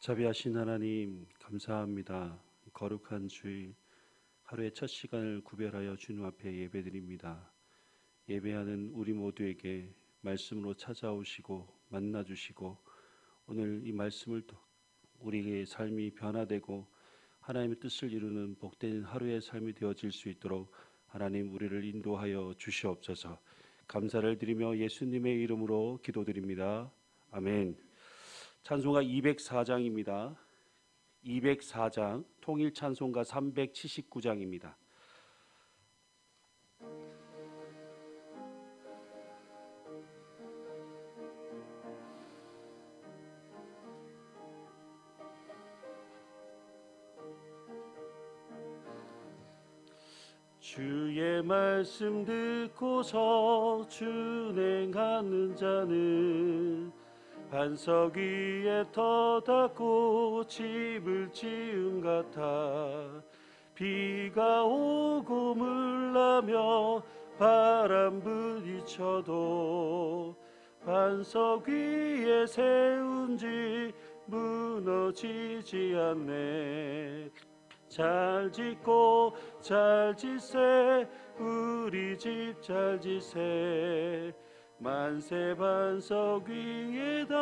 자비하신 하나님, 감사합니다. 거룩한 주일 하루의 첫 시간을 구별하여 주님 앞에 예배드립니다. 예배하는 우리 모두에게 말씀으로 찾아오시고 만나주시고, 오늘 이 말씀을 우리의 삶이 변화되고 하나님의 뜻을 이루는 복된 하루의 삶이 되어질 수 있도록 하나님 우리를 인도하여 주시옵소서. 감사를 드리며 예수님의 이름으로 기도드립니다. 아멘. 찬송가 204장입니다. 204장, 통일 찬송가 379장입니다. 주의 말씀 듣고서 준행하는 자는 반석 위에 터닫고 집을 지은 같아. 비가 오고 물나며 바람 부딪혀도 반석 위에 세운 집 무너지지 않네. 잘 짓고 잘 짓세, 우리 집 잘 짓세. 만세 반석 위에다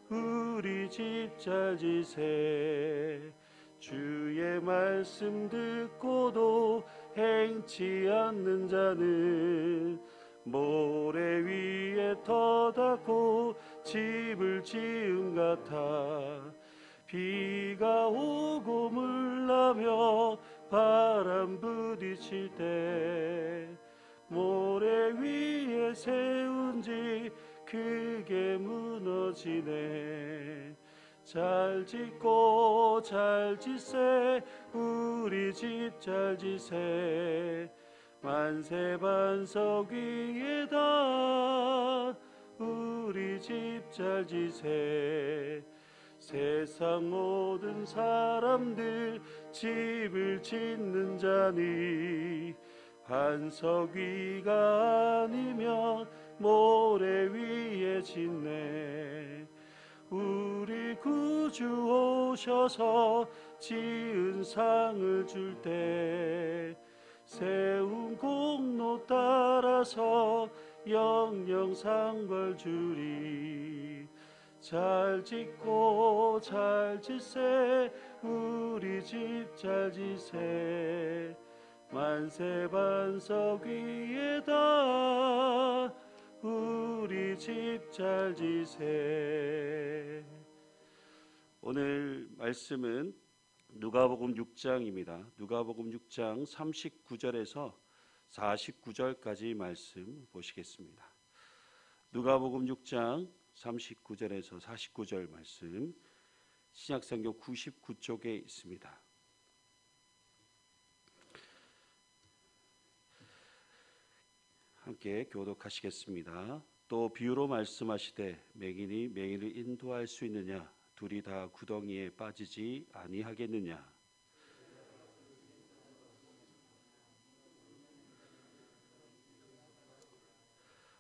우리 집 잘 지세. 주의 말씀 듣고도 행치 않는 자는 모래 위에 터닫고 집을 지은 같아. 비가 오고 물나며 바람 부딪힐 때 모래 위에 세운 집 크게 무너지네. 잘 짓고 잘 짓세, 우리 집 잘 짓세. 만세 반석 위에다 우리 집 잘 짓세. 세상 모든 사람들 집을 짓는 자니 반석 위가 아니면 모래 위에 짓네. 우리 구주 오셔서 지은 상을 줄 때 세운 공로 따라서 영영 상벌 주리. 잘 짓고 잘 짓세, 우리 집 잘 짓세. 만세 반석 위에다 우리 집 잘 지세. 오늘 말씀은 누가복음 6장입니다. 누가복음 6장 39절에서 49절까지 말씀 보시겠습니다. 누가복음 6장 39절에서 49절 말씀, 신약성경 99쪽에 있습니다. 함께 교독하시겠습니다. 또 비유로 말씀하시되 맹인이 맹인을 인도할 수 있느냐? 둘이 다 구덩이에 빠지지 아니하겠느냐?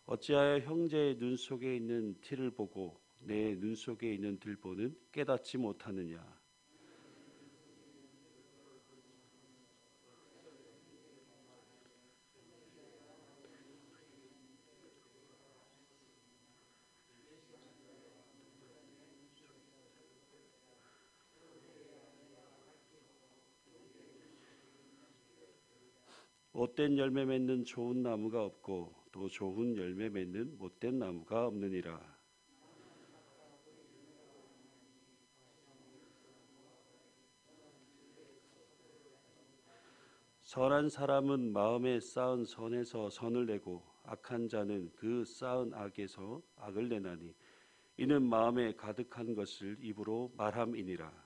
어찌하여 형제의 눈 속에 있는 티를 보고 내 눈 속에 있는 들보는 깨닫지 못하느냐? 못된 열매 맺는 좋은 나무가 없고 또 좋은 열매 맺는 못된 나무가 없느니라. 선한 사람은 마음에 쌓은 선에서 선을 내고 악한 자는 그 쌓은 악에서 악을 내나니 이는 마음에 가득한 것을 입으로 말함이니라.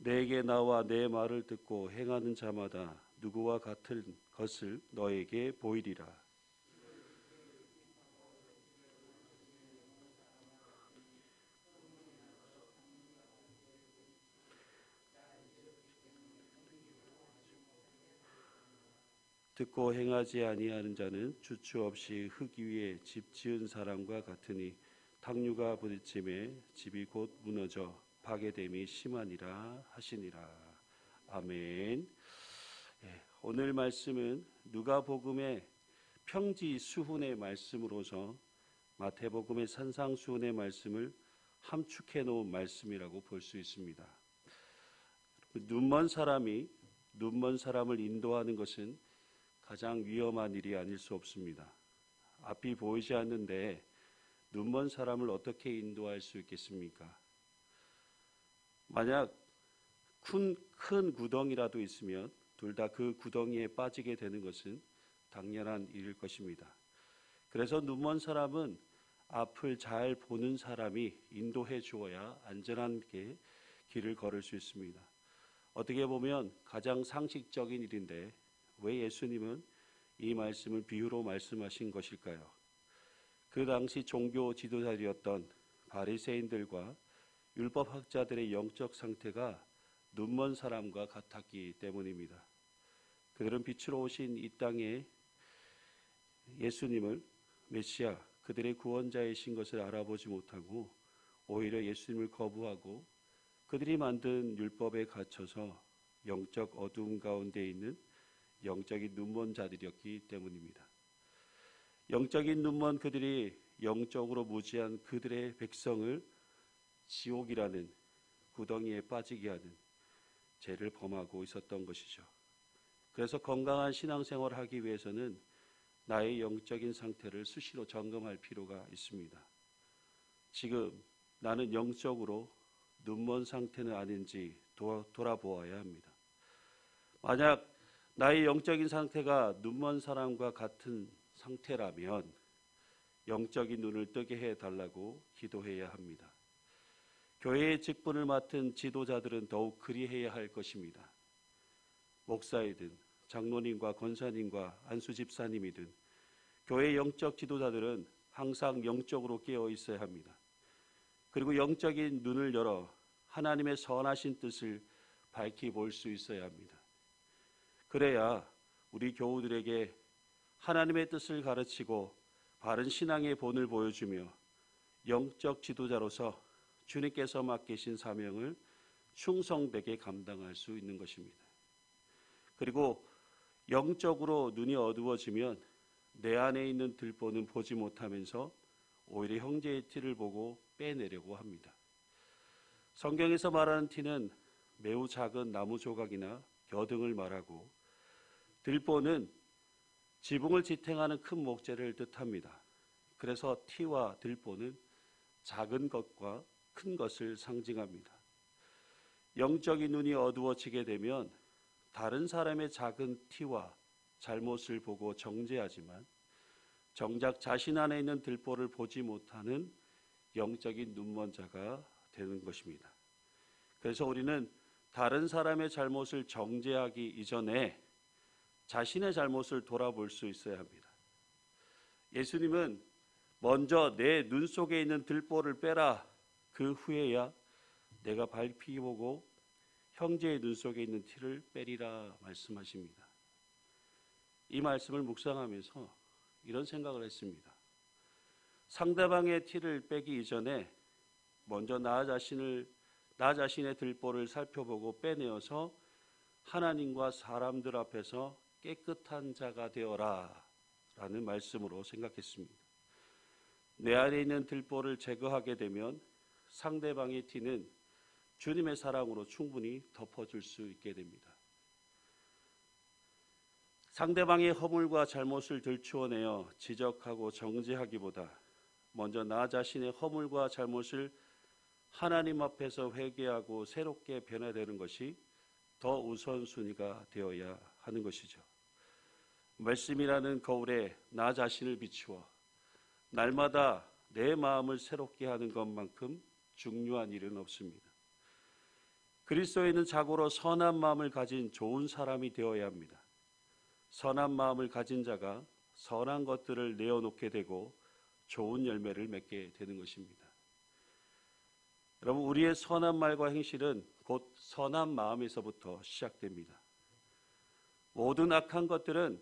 내게 나와 내 말을 듣고 행하는 자마다 누구와 같은 것을 너에게 보이리라. 듣고 행하지 아니하는 자는 주추 없이 흙 위에 집 지은 사람과 같으니 탕류가 부딪힘에 집이 곧 무너져 파괴됨이 심하니라 하시니라. 아멘. 오늘 말씀은 누가복음의 평지수훈의 말씀으로서 마태복음의 산상수훈의 말씀을 함축해 놓은 말씀이라고 볼 수 있습니다. 눈먼 사람이 눈먼 사람을 인도하는 것은 가장 위험한 일이 아닐 수 없습니다. 앞이 보이지 않는데 눈먼 사람을 어떻게 인도할 수 있겠습니까? 만약 큰 구덩이라도 있으면 둘 다 그 구덩이에 빠지게 되는 것은 당연한 일일 것입니다. 그래서 눈먼 사람은 앞을 잘 보는 사람이 인도해 주어야 안전하게 길을 걸을 수 있습니다. 어떻게 보면 가장 상식적인 일인데 왜 예수님은 이 말씀을 비유로 말씀하신 것일까요? 그 당시 종교 지도자들이었던 바리새인들과 율법학자들의 영적 상태가 눈먼 사람과 같았기 때문입니다. 그들은 빛으로 오신 이 땅에 예수님을 메시아, 그들의 구원자이신 것을 알아보지 못하고 오히려 예수님을 거부하고 그들이 만든 율법에 갇혀서 영적 어두움 가운데 있는 영적인 눈먼 자들이었기 때문입니다. 영적인 눈먼 그들이 영적으로 무지한 그들의 백성을 지옥이라는 구덩이에 빠지게 하는 죄를 범하고 있었던 것이죠. 그래서 건강한 신앙생활을 하기 위해서는 나의 영적인 상태를 수시로 점검할 필요가 있습니다. 지금 나는 영적으로 눈먼 상태는 아닌지 돌아보아야 합니다. 만약 나의 영적인 상태가 눈먼 사람과 같은 상태라면 영적인 눈을 뜨게 해달라고 기도해야 합니다. 교회의 직분을 맡은 지도자들은 더욱 그리해야 할 것입니다. 목사이든 장로님과 권사님과 안수 집사님이든 교회 영적 지도자들은 항상 영적으로 깨어 있어야 합니다. 그리고 영적인 눈을 열어 하나님의 선하신 뜻을 밝히 볼 수 있어야 합니다. 그래야 우리 교우들에게 하나님의 뜻을 가르치고 바른 신앙의 본을 보여주며 영적 지도자로서 주님께서 맡기신 사명을 충성되게 감당할 수 있는 것입니다. 그리고 영적으로 눈이 어두워지면 내 안에 있는 들보는 보지 못하면서 오히려 형제의 티를 보고 빼내려고 합니다. 성경에서 말하는 티는 매우 작은 나무 조각이나 겨등을 말하고 들보는 지붕을 지탱하는 큰 목재를 뜻합니다. 그래서 티와 들보는 작은 것과 큰 것을 상징합니다. 영적인 눈이 어두워지게 되면 다른 사람의 작은 티와 잘못을 보고 정죄하지만 정작 자신 안에 있는 들보를 보지 못하는 영적인 눈먼 자가 되는 것입니다. 그래서 우리는 다른 사람의 잘못을 정죄하기 이전에 자신의 잘못을 돌아볼 수 있어야 합니다. 예수님은 먼저 내 눈 속에 있는 들보를 빼라. 그 후에야 내가 밝히 보고 형제의 눈 속에 있는 티를 빼리라 말씀하십니다. 이 말씀을 묵상하면서 이런 생각을 했습니다. 상대방의 티를 빼기 이전에 먼저 나 자신의 들보를 살펴보고 빼내어서 하나님과 사람들 앞에서 깨끗한 자가 되어라 라는 말씀으로 생각했습니다. 내 안에 있는 들보를 제거하게 되면 상대방의 티는 주님의 사랑으로 충분히 덮어줄 수 있게 됩니다. 상대방의 허물과 잘못을 들추어내어 지적하고 정죄하기보다 먼저 나 자신의 허물과 잘못을 하나님 앞에서 회개하고 새롭게 변화되는 것이 더 우선순위가 되어야 하는 것이죠. 말씀이라는 거울에 나 자신을 비추어 날마다 내 마음을 새롭게 하는 것만큼 중요한 일은 없습니다. 그리스도인은 자고로 선한 마음을 가진 좋은 사람이 되어야 합니다. 선한 마음을 가진 자가 선한 것들을 내어놓게 되고 좋은 열매를 맺게 되는 것입니다. 여러분, 우리의 선한 말과 행실은 곧 선한 마음에서부터 시작됩니다. 모든 악한 것들은